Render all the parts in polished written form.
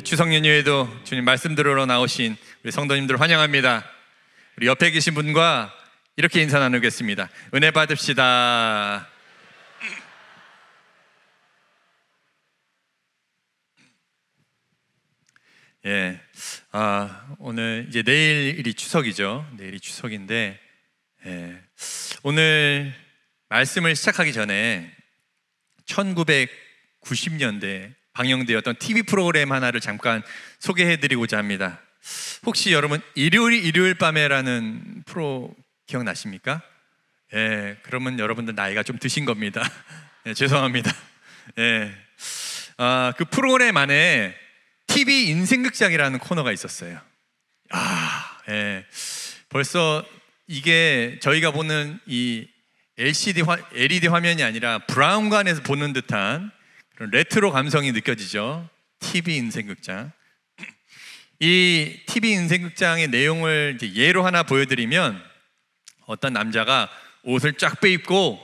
추석 연휴에도 주님 말씀 들으러 나오신 우리 성도님들 환영합니다. 우리 옆에 계신 분과 이렇게 인사 나누겠습니다. 은혜 받읍시다. 오늘 이제 내일이 추석이죠. 내일이 추석인데, 오늘 말씀을 시작하기 전에 1990년대 방영되었던 TV 프로그램 하나를 잠깐 소개해드리고자 합니다. 혹시 여러분 일요일 밤에라는 프로 기억나십니까? 그러면 여러분들 나이가 좀 드신 겁니다. 죄송합니다. 그 프로그램 안에 TV 인생극장이라는 코너가 있었어요. 벌써 이게 저희가 보는 이 LED 화면이 아니라 브라운관에서 보는 듯한 그런 레트로 감성이 느껴지죠. TV 인생극장. 이 TV 인생극장의 내용을 이제 예로 하나 보여드리면, 어떤 남자가 옷을 쫙 빼입고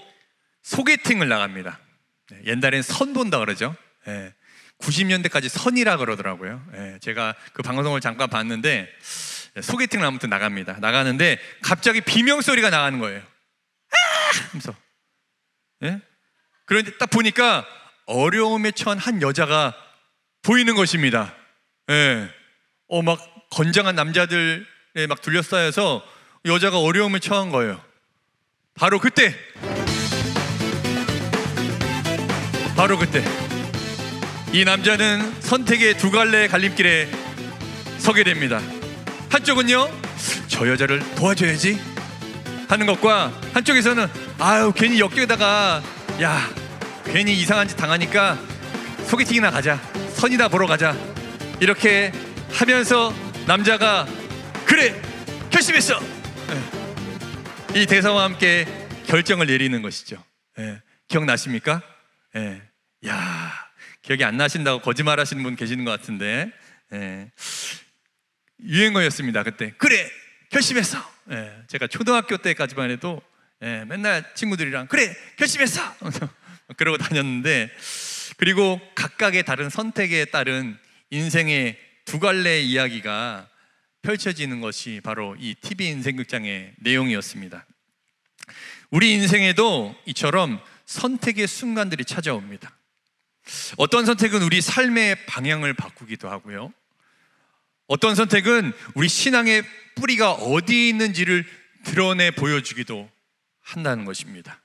소개팅을 나갑니다. 옛날엔 선 본다 그러죠. 90년대까지 선이라 그러더라고요. 제가 그 방송을 잠깐 봤는데, 소개팅을 아무튼 나갑니다. 나가는데 갑자기 비명소리가 나가는 거예요. 하면서. 그런데 딱 보니까 어려움에 처한 한 여자가 보이는 것입니다. 막 건장한 남자들에 막 둘러싸여서 여자가 어려움에 처한 거예요. 바로 그때 이 남자는 선택의 두 갈래의 갈림길에 서게 됩니다. 한쪽은요, 저 여자를 도와줘야지 하는 것과, 한쪽에서는 괜히 역겨다가 괜히 이상한 짓 당하니까 소개팅이나 가자, 선이나 보러 가자, 이렇게 하면서 남자가 그래 결심했어, 이 대사와 함께 결정을 내리는 것이죠. 기억나십니까? 기억이 안 나신다고 거짓말 하시는 분 계시는 것 같은데, 유행어였습니다 그때. 그래 결심했어. 제가 초등학교 때까지만 해도 맨날 친구들이랑 그래 결심했어 그러고 다녔는데, 그리고 각각의 다른 선택에 따른 인생의 두 갈래의 이야기가 펼쳐지는 것이 바로 이 TV 인생극장의 내용이었습니다. 우리 인생에도 이처럼 선택의 순간들이 찾아옵니다. 어떤 선택은 우리 삶의 방향을 바꾸기도 하고요, 어떤 선택은 우리 신앙의 뿌리가 어디 있는지를 드러내 보여주기도 한다는 것입니다.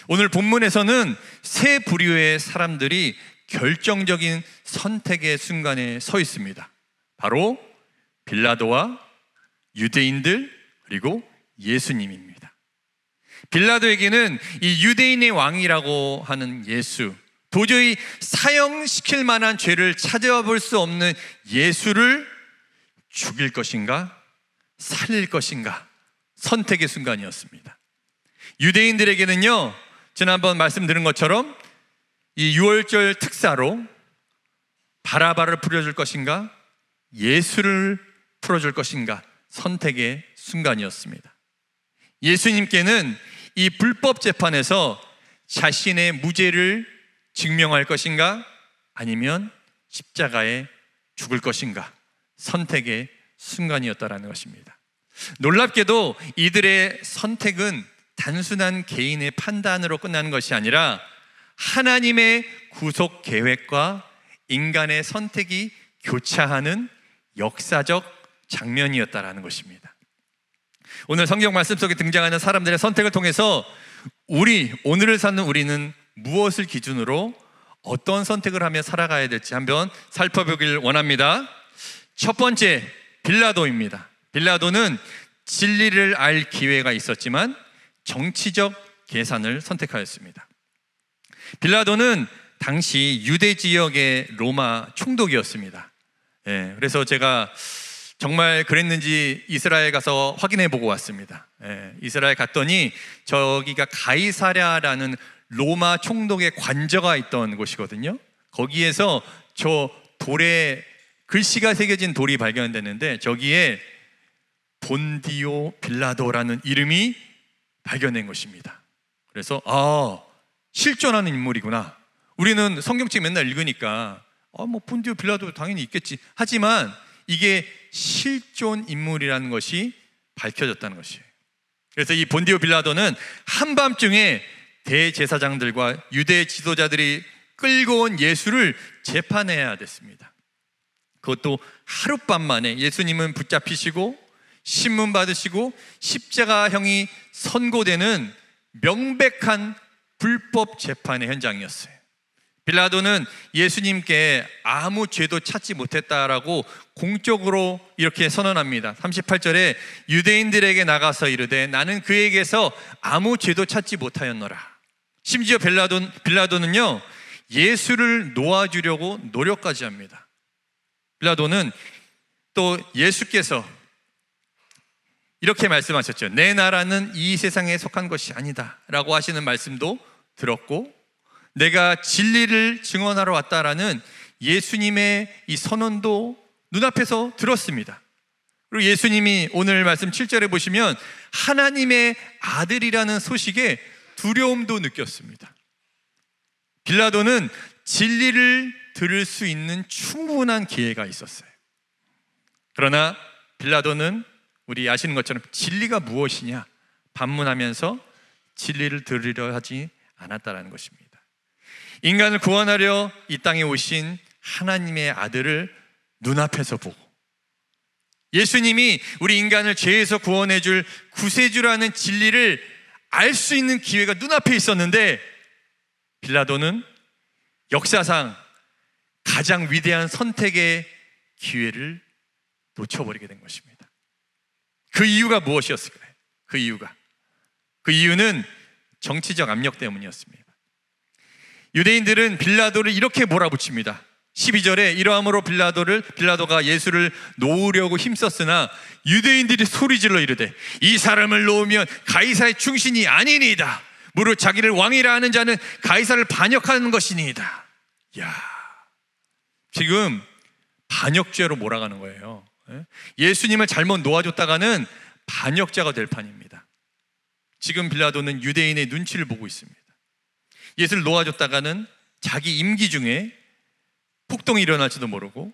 오늘 본문에서는 세 부류의 사람들이 결정적인 선택의 순간에 서 있습니다. 바로 빌라도와 유대인들, 그리고 예수님입니다. 빌라도에게는 이 유대인의 왕이라고 하는 예수, 도저히 사형시킬 만한 죄를 찾아볼 수 없는 예수를 죽일 것인가 살릴 것인가, 선택의 순간이었습니다. 유대인들에게는요, 지난번 말씀드린 것처럼 이 유월절 특사로 바라바를 풀어줄 것인가 예수를 풀어줄 것인가, 선택의 순간이었습니다. 예수님께는 이 불법 재판에서 자신의 무죄를 증명할 것인가 아니면 십자가에 죽을 것인가, 선택의 순간이었다라는 것입니다. 놀랍게도 이들의 선택은 단순한 개인의 판단으로 끝나는 것이 아니라 하나님의 구속 계획과 인간의 선택이 교차하는 역사적 장면이었다라는 것입니다. 오늘 성경 말씀 속에 등장하는 사람들의 선택을 통해서 오늘을 사는 우리는 무엇을 기준으로 어떤 선택을 하며 살아가야 될지 한번 살펴보길 원합니다. 첫 번째, 빌라도입니다. 빌라도는 진리를 알 기회가 있었지만 정치적 계산을 선택하였습니다. 빌라도는 당시 유대 지역의 로마 총독이었습니다. 그래서 제가 정말 그랬는지 이스라엘 가서 확인해 보고 왔습니다. 이스라엘 갔더니 저기가 가이사랴라는 로마 총독의 관저가 있던 곳이거든요. 거기에서 저 돌에 글씨가 새겨진 돌이 발견됐는데, 저기에 본디오 빌라도라는 이름이 발견된 것입니다. 그래서 실존하는 인물이구나. 우리는 성경책 맨날 읽으니까 뭐 본디오 빌라도 당연히 있겠지. 하지만 이게 실존 인물이라는 것이 밝혀졌다는 것이에요. 그래서 이 본디오 빌라도는 한밤중에 대제사장들과 유대 지도자들이 끌고 온 예수를 재판해야 됐습니다. 그것도 하룻밤 만에 예수님은 붙잡히시고 신문 받으시고 십자가형이 선고되는 명백한 불법 재판의 현장이었어요. 빌라도는 예수님께 아무 죄도 찾지 못했다라고 공적으로 이렇게 선언합니다. 38절에 유대인들에게 나가서 이르되 나는 그에게서 아무 죄도 찾지 못하였노라. 심지어 빌라도는요 예수를 놓아주려고 노력까지 합니다. 빌라도는 또 예수께서 이렇게 말씀하셨죠. 내 나라는 이 세상에 속한 것이 아니다 라고 하시는 말씀도 들었고, 내가 진리를 증언하러 왔다라는 예수님의 이 선언도 눈앞에서 들었습니다. 그리고 예수님이 오늘 말씀 7절에 보시면 하나님의 아들이라는 소식에 두려움도 느꼈습니다. 빌라도는 진리를 들을 수 있는 충분한 기회가 있었어요. 그러나 빌라도는 우리 아시는 것처럼 진리가 무엇이냐 반문하면서 진리를 들으려 하지 않았다라는 것입니다. 인간을 구원하려 이 땅에 오신 하나님의 아들을 눈앞에서 보고 예수님이 우리 인간을 죄에서 구원해 줄 구세주라는 진리를 알 수 있는 기회가 눈앞에 있었는데 빌라도는 역사상 가장 위대한 선택의 기회를 놓쳐버리게 된 것입니다. 그 이유가 무엇이었을까요? 그 이유는 정치적 압력 때문이었습니다. 유대인들은 빌라도를 이렇게 몰아붙입니다. 12절에 이러함으로 빌라도가 예수를 놓으려고 힘썼으나 유대인들이 소리질러 이르되 이 사람을 놓으면 가이사의 충신이 아니니이다. 무릇 자기를 왕이라 하는 자는 가이사를 반역하는 것이니이다. 지금 반역죄로 몰아가는 거예요. 예수님을 잘못 놓아줬다가는 반역자가 될 판입니다. 지금 빌라도는 유대인의 눈치를 보고 있습니다. 예수를 놓아줬다가는 자기 임기 중에 폭동이 일어날지도 모르고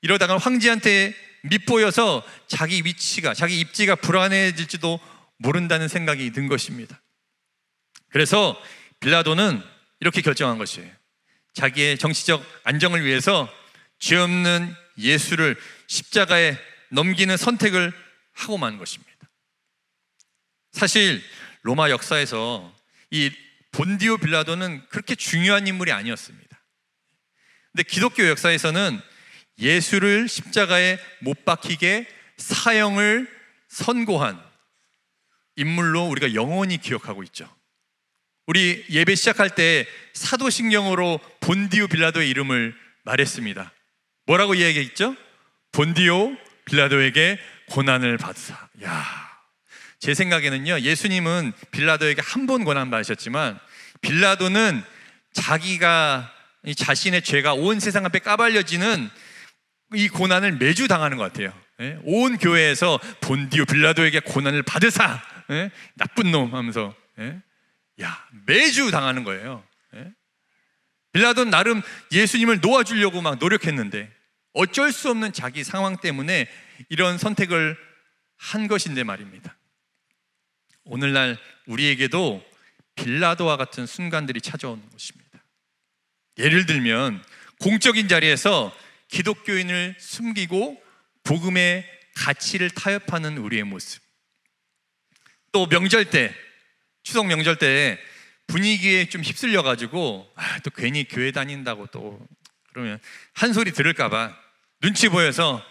이러다가 황제한테 밉보여서 자기 위치가, 자기 입지가 불안해질지도 모른다는 생각이 든 것입니다. 그래서 빌라도는 이렇게 결정한 것이에요. 자기의 정치적 안정을 위해서 죄 없는 예수를 십자가에 넘기는 선택을 하고 만 것입니다. 사실 로마 역사에서 이 본디오 빌라도는 그렇게 중요한 인물이 아니었습니다. 근데 기독교 역사에서는 예수를 십자가에 못 박히게 사형을 선고한 인물로 우리가 영원히 기억하고 있죠. 우리 예배 시작할 때 사도신경으로 본디오 빌라도의 이름을 말했습니다. 뭐라고 이야기했죠? 본디오 빌라도에게 고난을 받으사. 제 생각에는요, 예수님은 빌라도에게 한 번 고난 받으셨지만 빌라도는 자기가 자신의 죄가 온 세상 앞에 까발려지는 이 고난을 매주 당하는 것 같아요. 온 교회에서 본디오 빌라도에게 고난을 받으사, 나쁜 놈 하면서 매주 당하는 거예요. 빌라도는 나름 예수님을 놓아주려고 막 노력했는데 어쩔 수 없는 자기 상황 때문에 이런 선택을 한 것인데 말입니다. 오늘날 우리에게도 빌라도와 같은 순간들이 찾아오는 것입니다. 예를 들면 공적인 자리에서 기독교인을 숨기고 복음의 가치를 타협하는 우리의 모습, 또 명절 때, 추석 명절 때 분위기에 좀 휩쓸려 가지고 또 괜히 교회 다닌다고 또 그러면 한 소리 들을까 봐 눈치 보여서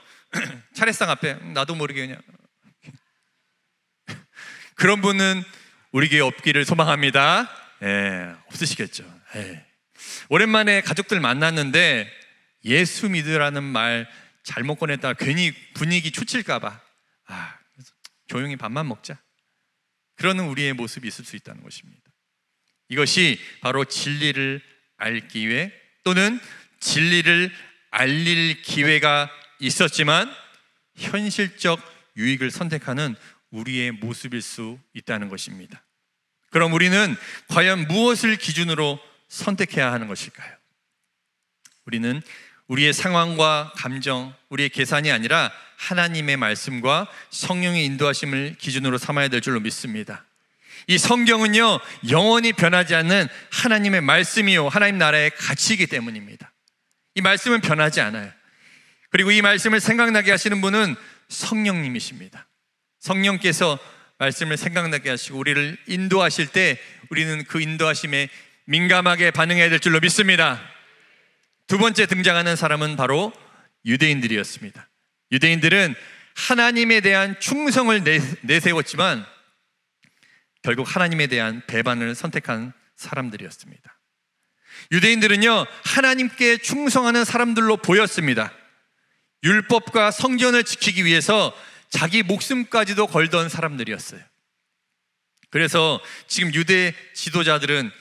차례상 앞에 나도 모르게 그냥 그런 분은 우리에게 없기를 소망합니다. 없으시겠죠. 오랜만에 가족들 만났는데 예수 믿으라는 말 잘못 꺼냈다가 괜히 분위기 초칠까 봐 조용히 밥만 먹자, 그러는 우리의 모습이 있을 수 있다는 것입니다. 이것이 바로 진리를 알 기회 또는 진리를 알릴 기회가 있었지만 현실적 유익을 선택하는 우리의 모습일 수 있다는 것입니다. 그럼 우리는 과연 무엇을 기준으로 선택해야 하는 것일까요? 우리는 우리의 상황과 감정, 우리의 계산이 아니라 하나님의 말씀과 성령의 인도하심을 기준으로 삼아야 될 줄로 믿습니다. 이 성경은요, 영원히 변하지 않는 하나님의 말씀이요, 하나님 나라의 가치이기 때문입니다. 이 말씀은 변하지 않아요. 그리고 이 말씀을 생각나게 하시는 분은 성령님이십니다. 성령께서 말씀을 생각나게 하시고 우리를 인도하실 때 우리는 그 인도하심에 민감하게 반응해야 될 줄로 믿습니다. 두 번째 등장하는 사람은 바로 유대인들이었습니다. 유대인들은 하나님에 대한 충성을 내세웠지만 결국 하나님에 대한 배반을 선택한 사람들이었습니다. 유대인들은요, 하나님께 충성하는 사람들로 보였습니다. 율법과 성전을 지키기 위해서 자기 목숨까지도 걸던 사람들이었어요. 그래서 지금 유대 지도자들은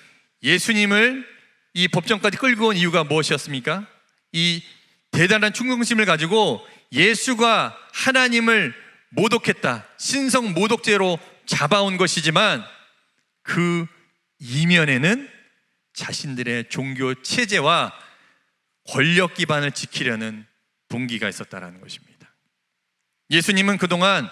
예수님을 이 법정까지 끌고 온 이유가 무엇이었습니까? 이 대단한 충성심을 가지고 예수가 하나님을 모독했다, 신성 모독죄로 잡아온 것이지만 그 이면에는 자신들의 종교 체제와 권력 기반을 지키려는 동기가 있었다는 것입니다. 예수님은 그동안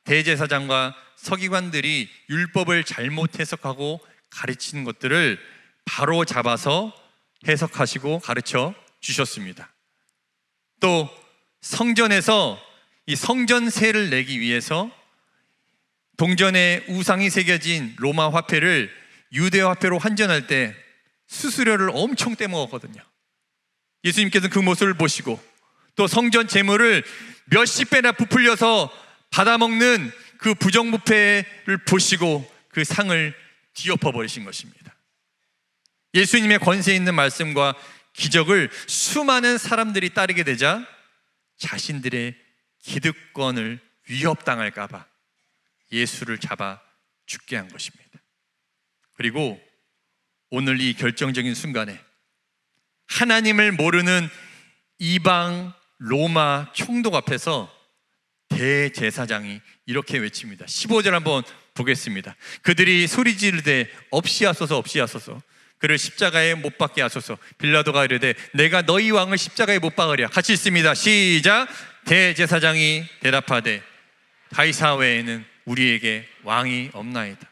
대제사장과 서기관들이 율법을 잘못 해석하고 가르치는 것들을 바로 잡아서 해석하시고 가르쳐 주셨습니다. 또 성전에서 이 성전세를 내기 위해서 동전에 우상이 새겨진 로마 화폐를 유대 화폐로 환전할 때 수수료를 엄청 떼먹었거든요. 예수님께서는 그 모습을 보시고 또 성전 재물을 몇십 배나 부풀려서 받아먹는 그 부정부패를 보시고 그 상을 뒤엎어 버리신 것입니다. 예수님의 권세 있는 말씀과 기적을 수많은 사람들이 따르게 되자 자신들의 기득권을 위협당할까 봐 예수를 잡아 죽게 한 것입니다. 그리고 오늘 이 결정적인 순간에 하나님을 모르는 이방 로마 총독 앞에서 대제사장이 이렇게 외칩니다. 15절 한번 보겠습니다. 그들이 소리 지르되 없이하소서 없이하소서, 그를 십자가에 못 박게 하소서. 빌라도가 이르되 내가 너희 왕을 십자가에 못 박으랴. 같이 읽습니다. 시작. 대제사장이 대답하되 가이사 외에는 우리에게 왕이 없나이다.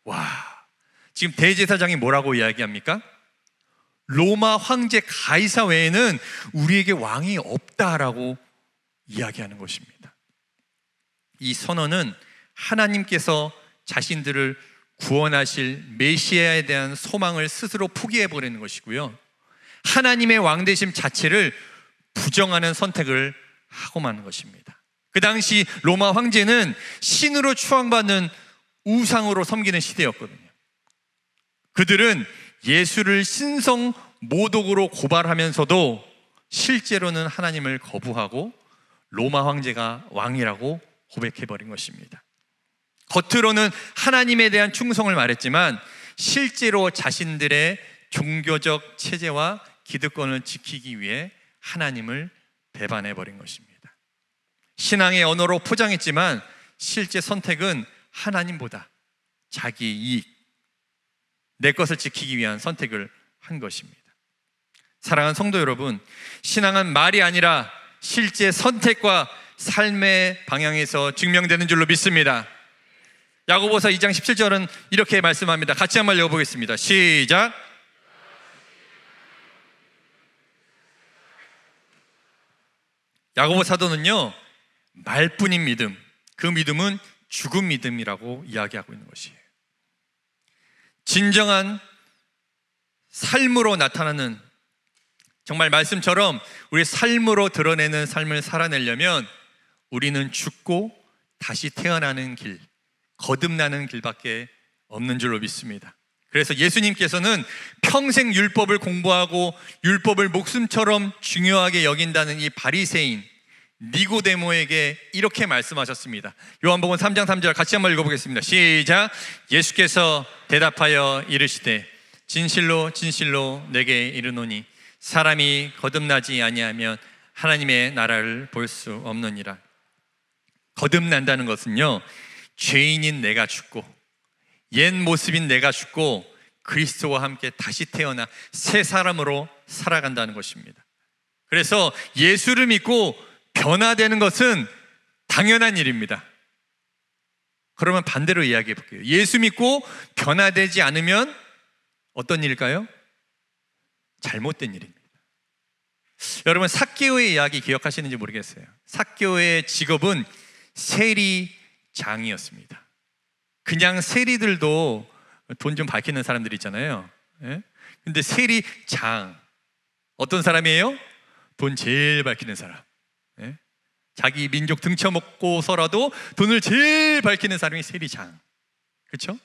와, 지금 대제사장이 뭐라고 이야기합니까? 로마 황제 가이사 외에는 우리에게 왕이 없다라고 이야기하는 것입니다. 이 선언은 하나님께서 자신들을 구원하실 메시아에 대한 소망을 스스로 포기해버리는 것이고요, 하나님의 왕되심 자체를 부정하는 선택을 하고 마는 것입니다. 그 당시 로마 황제는 신으로 추앙받는 우상으로 섬기는 시대였거든요. 그들은 예수를 신성 모독으로 고발하면서도 실제로는 하나님을 거부하고 로마 황제가 왕이라고 고백해버린 것입니다. 겉으로는 하나님에 대한 충성을 말했지만 실제로 자신들의 종교적 체제와 기득권을 지키기 위해 하나님을 배반해버린 것입니다. 신앙의 언어로 포장했지만 실제 선택은 하나님보다 자기 이익, 내 것을 지키기 위한 선택을 한 것입니다. 사랑하는 성도 여러분, 신앙은 말이 아니라 실제 선택과 삶의 방향에서 증명되는 줄로 믿습니다. 야고보서 2장 17절은 이렇게 말씀합니다. 같이 한번 읽어보겠습니다. 시작. 야고보 사도는요, 말뿐인 믿음, 그 믿음은 죽은 믿음이라고 이야기하고 있는 것이에요. 진정한 삶으로 나타나는, 정말 말씀처럼 우리 삶으로 드러내는 삶을 살아내려면 우리는 죽고 다시 태어나는 길, 거듭나는 길밖에 없는 줄로 믿습니다. 그래서 예수님께서는 평생 율법을 공부하고 율법을 목숨처럼 중요하게 여긴다는 이 바리새인 니고데모에게 이렇게 말씀하셨습니다. 요한복음 3장 3절 같이 한번 읽어보겠습니다. 시작. 예수께서 대답하여 이르시되 진실로 진실로 내게 이르노니 사람이 거듭나지 아니하면 하나님의 나라를 볼 수 없느니라. 거듭난다는 것은요, 죄인인 내가 죽고 옛 모습인 내가 죽고 그리스도와 함께 다시 태어나 새 사람으로 살아간다는 것입니다. 그래서 예수를 믿고 변화되는 것은 당연한 일입니다. 그러면 반대로 이야기해 볼게요. 예수 믿고 변화되지 않으면 어떤 일일까요? 잘못된 일입니다. 여러분, 삭개오의 이야기 기억하시는지 모르겠어요. 삭개오의 직업은 세리장이었습니다. 그냥 세리들도 돈 좀 밝히는 사람들 있잖아요. 예? 근데 세리장, 어떤 사람이에요? 돈 제일 밝히는 사람. 예? 자기 민족 등쳐먹고서라도 돈을 제일 밝히는 사람이 세리장. 그렇죠?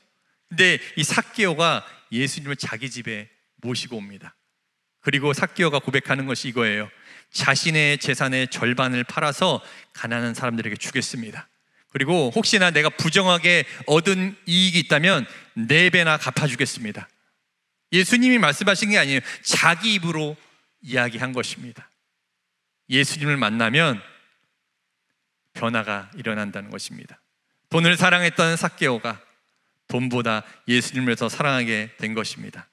근데 이 삭개오가 예수님을 자기 집에 모시고 옵니다. 그리고 삭개오가 고백하는 것이 이거예요. 자신의 재산의 절반을 팔아서 가난한 사람들에게 주겠습니다. 그리고 혹시나 내가 부정하게 얻은 이익이 있다면 4배나 갚아주겠습니다. 예수님이 말씀하신 게 아니에요. 자기 입으로 이야기한 것입니다. 예수님을 만나면 변화가 일어난다는 것입니다. 돈을 사랑했던 삭개오가 돈보다 예수님을 더 사랑하게 된 것입니다.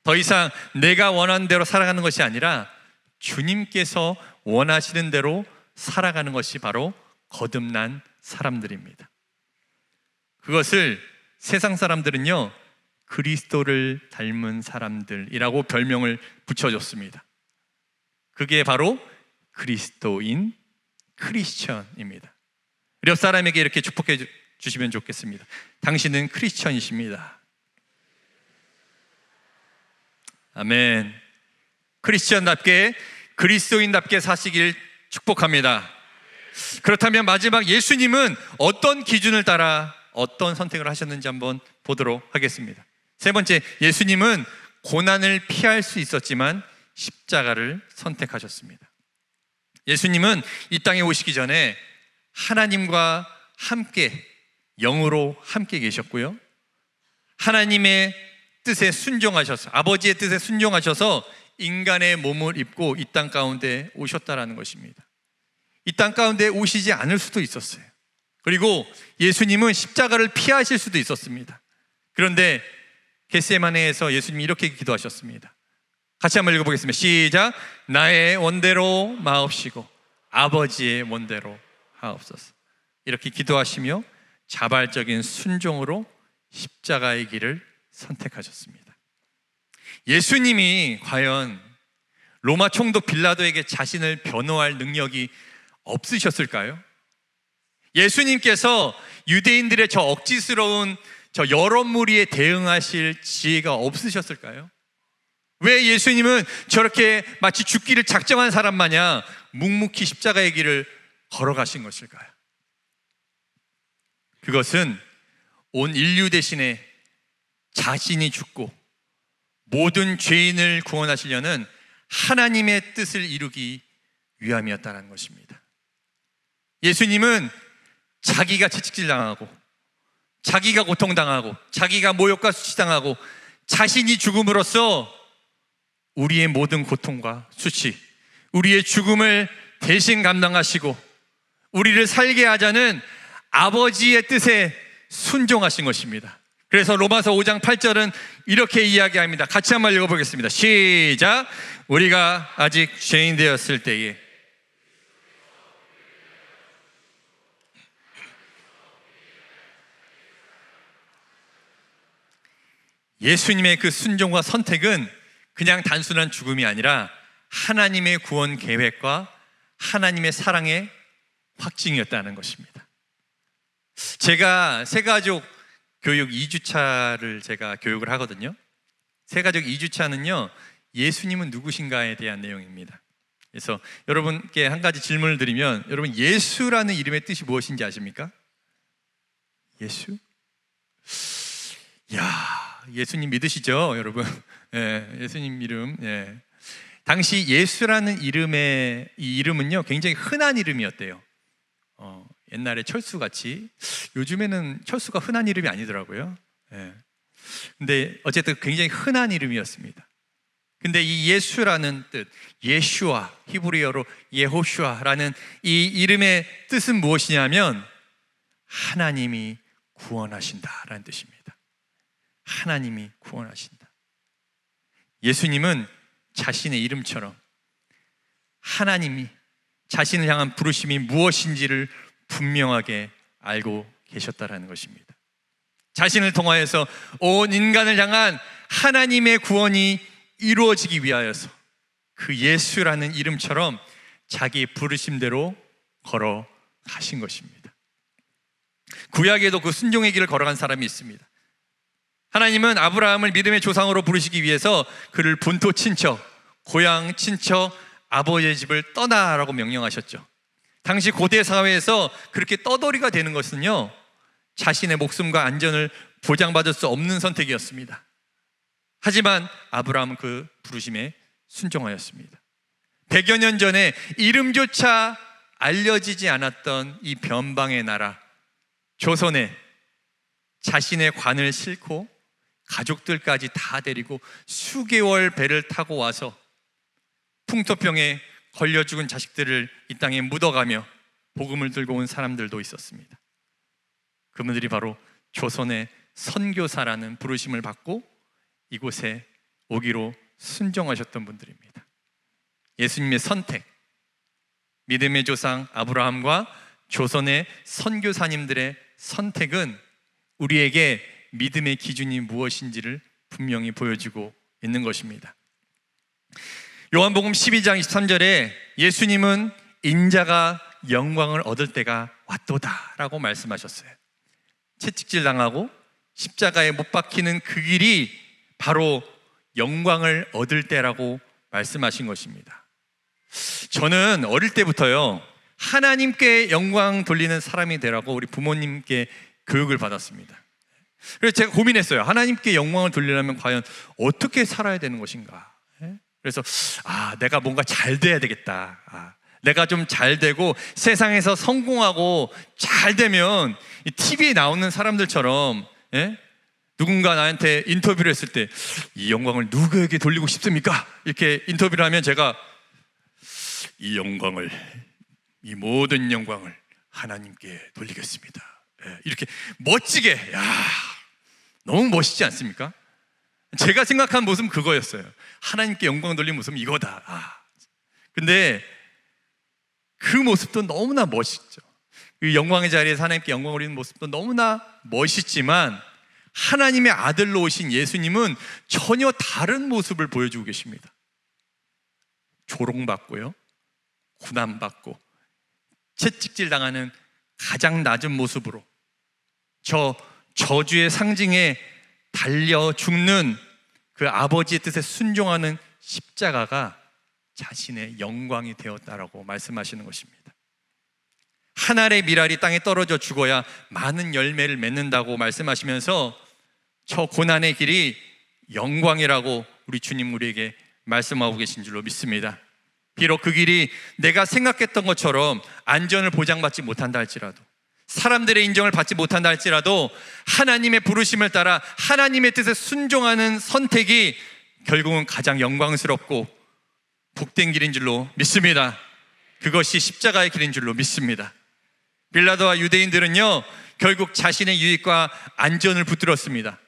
더 이상 내가 원하는 대로 살아가는 것이 아니라 주님께서 원하시는 대로 살아가는 것이 바로 거듭난 사람들입니다. 그것을 세상 사람들은요, 그리스도를 닮은 사람들이라고 별명을 붙여줬습니다. 그게 바로 그리스도인, 크리스천입니다. 옆 사람에게 이렇게 축복해 주시면 좋겠습니다. 당신은 크리스천이십니다. 아멘. 크리스천답게, 그리스도인답게 사시길 축복합니다. 그렇다면 마지막, 예수님은 어떤 기준을 따라 어떤 선택을 하셨는지 한번 보도록 하겠습니다. 세 번째, 예수님은 고난을 피할 수 있었지만 십자가를 선택하셨습니다. 예수님은 이 땅에 오시기 전에 하나님과 함께, 영으로 함께 계셨고요, 하나님의 뜻에 순종하셔서, 아버지의 뜻에 순종하셔서 인간의 몸을 입고 이 땅 가운데 오셨다라는 것입니다. 이 땅 가운데 오시지 않을 수도 있었어요. 그리고 예수님은 십자가를 피하실 수도 있었습니다. 그런데 겟세마네에서 예수님이 이렇게 기도하셨습니다. 같이 한번 읽어보겠습니다. 시작. 나의 원대로 마옵시고 아버지의 원대로 하옵소서. 이렇게 기도하시며 자발적인 순종으로 십자가의 길을 선택하셨습니다. 예수님이 과연 로마 총독 빌라도에게 자신을 변호할 능력이 없으셨을까요? 예수님께서 유대인들의 저 억지스러운 저 여론무리에 대응하실 지혜가 없으셨을까요? 왜 예수님은 저렇게 마치 죽기를 작정한 사람 마냥 묵묵히 십자가의 길을 걸어가신 것일까요? 그것은 온 인류 대신에 자신이 죽고 모든 죄인을 구원하시려는 하나님의 뜻을 이루기 위함이었다는 것입니다. 예수님은 자기가 채찍질당하고, 자기가 고통당하고, 자기가 모욕과 수치당하고, 자신이 죽음으로써 우리의 모든 고통과 수치, 우리의 죽음을 대신 감당하시고 우리를 살게 하자는 아버지의 뜻에 순종하신 것입니다. 그래서 로마서 5장 8절은 이렇게 이야기합니다. 같이 한번 읽어보겠습니다. 시작. 우리가 아직 죄인 되었을 때에 예수님의 그 순종과 선택은 그냥 단순한 죽음이 아니라 하나님의 구원 계획과 하나님의 사랑의 확증이었다는 것입니다. 제가 새가족 교육 2주차를 제가 교육을 하거든요. 새가족 2주차는요, 예수님은 누구신가에 대한 내용입니다. 그래서 여러분께 한 가지 질문을 드리면, 여러분 예수라는 이름의 뜻이 무엇인지 아십니까? 예수? 야, 예수님 믿으시죠, 여러분? 예, 예수님 이름. 예. 당시 예수라는 이름의 이 이름은요, 굉장히 흔한 이름이었대요. 옛날에 철수같이. 요즘에는 철수가 흔한 이름이 아니더라고요. 예. 근데 어쨌든 굉장히 흔한 이름이었습니다. 근데 이 예수라는 뜻, 예슈아, 히브리어로 예호슈아라는 이 이름의 뜻은 무엇이냐면 하나님이 구원하신다라는 뜻입니다. 하나님이 구원하신다. 예수님은 자신의 이름처럼 하나님이 자신을 향한 부르심이 무엇인지를 분명하게 알고 계셨다라는 것입니다. 자신을 통하여서 온 인간을 향한 하나님의 구원이 이루어지기 위하여서 그 예수라는 이름처럼 자기 부르심대로 걸어가신 것입니다. 구약에도 그 순종의 길을 걸어간 사람이 있습니다. 하나님은 아브라함을 믿음의 조상으로 부르시기 위해서 그를 본토 친척, 고향 친척, 아버지의 집을 떠나라고 명령하셨죠. 당시 고대 사회에서 그렇게 떠돌이가 되는 것은요, 자신의 목숨과 안전을 보장받을 수 없는 선택이었습니다. 하지만 아브라함은 그 부르심에 순종하였습니다. 100여 년 전에 이름조차 알려지지 않았던 이 변방의 나라 조선에 자신의 관을 싣고 가족들까지 다 데리고 수개월 배를 타고 와서 풍토병에 걸려 죽은 자식들을 이 땅에 묻어가며 복음을 들고 온 사람들도 있었습니다. 그분들이 바로 조선의 선교사라는 부르심을 받고 이곳에 오기로 순종하셨던 분들입니다. 예수님의 선택, 믿음의 조상 아브라함과 조선의 선교사님들의 선택은 우리에게 믿음의 기준이 무엇인지를 분명히 보여주고 있는 것입니다. 요한복음 12장 23절에 예수님은 인자가 영광을 얻을 때가 왔도다 라고 말씀하셨어요. 채찍질 당하고 십자가에 못 박히는 그 길이 바로 영광을 얻을 때라고 말씀하신 것입니다. 저는 어릴 때부터요, 하나님께 영광 돌리는 사람이 되라고 우리 부모님께 교육을 받았습니다. 그래서 제가 고민했어요. 하나님께 영광을 돌리려면 과연 어떻게 살아야 되는 것인가. 그래서 내가 뭔가 잘 돼야 되겠다. 내가 좀 잘 되고 세상에서 성공하고 잘 되면 TV에 나오는 사람들처럼, 누군가 나한테 인터뷰를 했을 때 이 영광을 누구에게 돌리고 싶습니까? 이렇게 인터뷰를 하면 제가 이 영광을, 이 모든 영광을 하나님께 돌리겠습니다. 이렇게 멋지게, 너무 멋있지 않습니까? 제가 생각한 모습은 그거였어요. 하나님께 영광 돌리는 모습은 이거다. 근데 그 모습도 너무나 멋있죠. 그 영광의 자리에서 하나님께 영광 돌리는 모습도 너무나 멋있지만 하나님의 아들로 오신 예수님은 전혀 다른 모습을 보여주고 계십니다. 조롱받고요, 고난받고 채찍질 당하는 가장 낮은 모습으로 저 저주의 상징에 달려 죽는 그 아버지의 뜻에 순종하는 십자가가 자신의 영광이 되었다라고 말씀하시는 것입니다. 한 알의 밀알이 땅에 떨어져 죽어야 많은 열매를 맺는다고 말씀하시면서 저 고난의 길이 영광이라고 우리 주님 우리에게 말씀하고 계신 줄로 믿습니다. 비록 그 길이 내가 생각했던 것처럼 안전을 보장받지 못한다 할지라도, 사람들의 인정을 받지 못한다 할지라도 하나님의 부르심을 따라 하나님의 뜻에 순종하는 선택이 결국은 가장 영광스럽고 복된 길인 줄로 믿습니다. 그것이 십자가의 길인 줄로 믿습니다. 빌라도와 유대인들은요, 결국 자신의 유익과 안전을 붙들었습니다.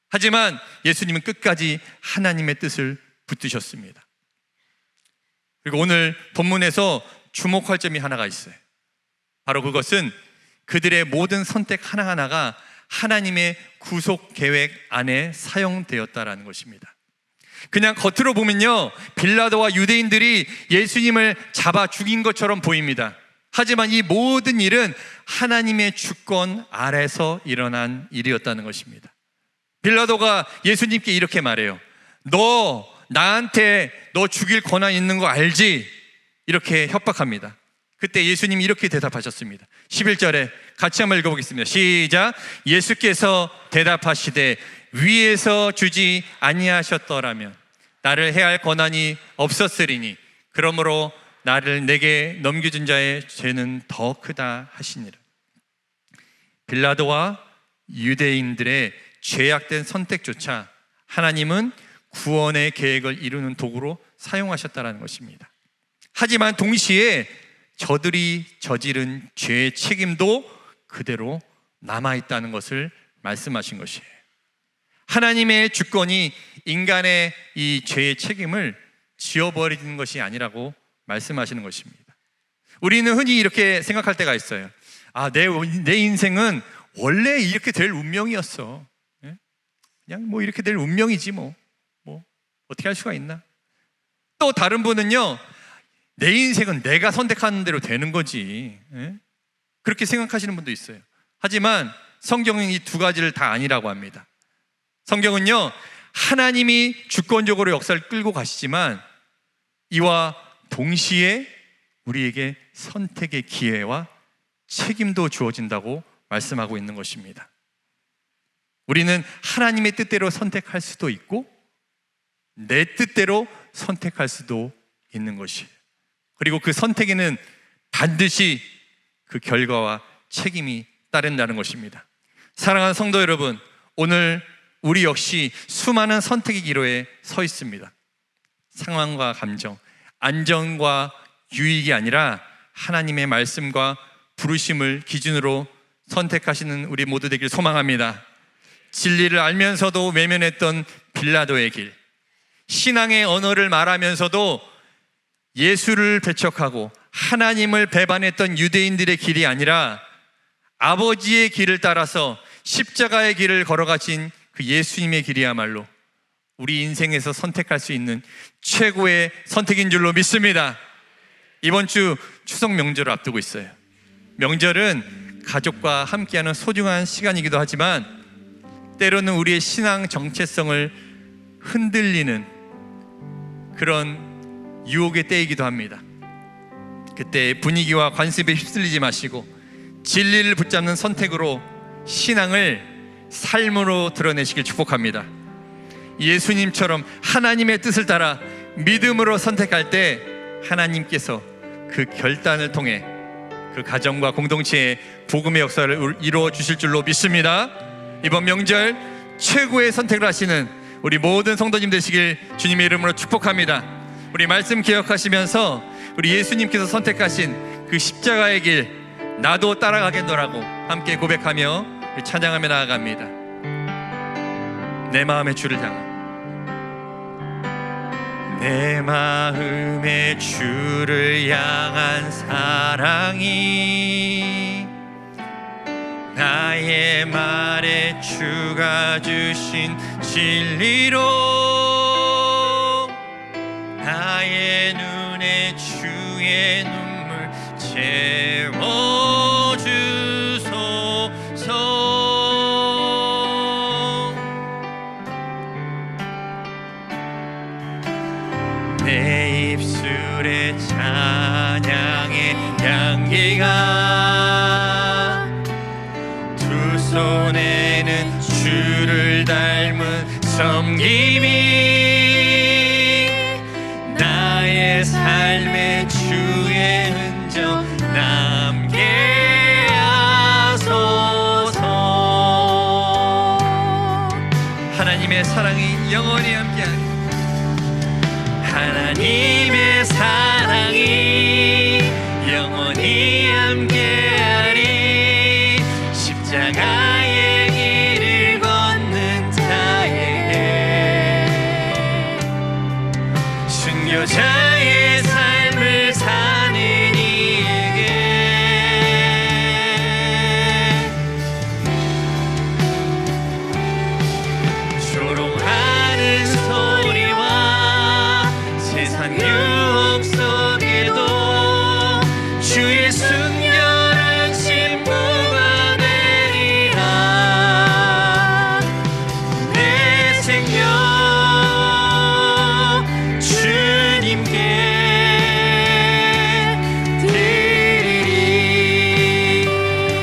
하지만 예수님은 끝까지 하나님의 뜻을 붙드셨습니다. 그리고 오늘 본문에서 주목할 점이 하나가 있어요. 바로 그것은 그들의 모든 선택 하나하나가 하나님의 구속 계획 안에 사용되었다라는 것입니다. 그냥 겉으로 보면요, 빌라도와 유대인들이 예수님을 잡아 죽인 것처럼 보입니다. 하지만 이 모든 일은 하나님의 주권 아래서 일어난 일이었다는 것입니다. 빌라도가 예수님께 이렇게 말해요. 너 나한테 너 죽일 권한 있는 거 알지? 이렇게 협박합니다. 그때 예수님이 이렇게 대답하셨습니다. 11절에 같이 한번 읽어보겠습니다. 시작. 예수께서 대답하시되 위에서 주지 아니하셨더라면 나를 해할 권한이 없었으리니 그러므로 나를 내게 넘겨준 자의 죄는 더 크다 하시니라. 빌라도와 유대인들의 죄악된 선택조차 하나님은 구원의 계획을 이루는 도구로 사용하셨다는 것입니다. 하지만 동시에 저들이 저지른 죄의 책임도 그대로 남아있다는 것을 말씀하신 것이에요. 하나님의 주권이 인간의 이 죄의 책임을 지워버리는 것이 아니라고 말씀하시는 것입니다. 우리는 흔히 이렇게 생각할 때가 있어요. 내 인생은 원래 이렇게 될 운명이었어. 그냥 뭐 이렇게 될 운명이지 뭐 어떻게 할 수가 있나. 또 다른 분은요, 내 인생은 내가 선택하는 대로 되는 거지. 그렇게 생각하시는 분도 있어요. 하지만 성경은 이 두 가지를 다 아니라고 합니다. 성경은요, 하나님이 주권적으로 역사를 끌고 가시지만 이와 동시에 우리에게 선택의 기회와 책임도 주어진다고 말씀하고 있는 것입니다. 우리는 하나님의 뜻대로 선택할 수도 있고 내 뜻대로 선택할 수도 있는 것이에요. 그리고 그 선택에는 반드시 그 결과와 책임이 따른다는 것입니다. 사랑하는 성도 여러분, 오늘 우리 역시 수많은 선택의 기로에 서 있습니다. 상황과 감정, 안전과 유익이 아니라 하나님의 말씀과 부르심을 기준으로 선택하시는 우리 모두 되길 소망합니다. 진리를 알면서도 외면했던 빌라도의 길, 신앙의 언어를 말하면서도 예수를 배척하고 하나님을 배반했던 유대인들의 길이 아니라 아버지의 길을 따라서 십자가의 길을 걸어가신 그 예수님의 길이야말로 우리 인생에서 선택할 수 있는 최고의 선택인 줄로 믿습니다. 이번 주 추석 명절을 앞두고 있어요. 명절은 가족과 함께하는 소중한 시간이기도 하지만 때로는 우리의 신앙 정체성을 흔들리는 그런 유혹의 때이기도 합니다. 그때 분위기와 관습에 휩쓸리지 마시고 진리를 붙잡는 선택으로 신앙을 삶으로 드러내시길 축복합니다. 예수님처럼 하나님의 뜻을 따라 믿음으로 선택할 때 하나님께서 그 결단을 통해 그 가정과 공동체에 복음의 역사를 이루어 주실 줄로 믿습니다. 이번 명절 최고의 선택을 하시는 우리 모든 성도님 되시길 주님의 이름으로 축복합니다. 우리 말씀 기억하시면서 우리 예수님께서 선택하신 그 십자가의 길 나도 따라가겠노라고 함께 고백하며 찬양하며 나아갑니다. 내 마음의 주를 향한, 내 마음의 주를 향한 사랑이 나의 말에 주가 주신 진리로 나의 눈에 주의 눈물 채워주소서. 내 입술에 찬양의 향기가 두 손에는 주를 닮은 섬김이 나의 삶에 주의 흔적 남게 하소서. 하나님의 사랑이 영원히 함께하리. 하나님의 사랑이 영원히 함께하리. 십자가의 길을 걷는 자에게 순교자의 삶을 사는 이에게 조롱하는 소리와 세상 유혹 속에도 주의 순결한 신부가 되리라. 내 생명 주님께 드리리.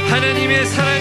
하나님의 사랑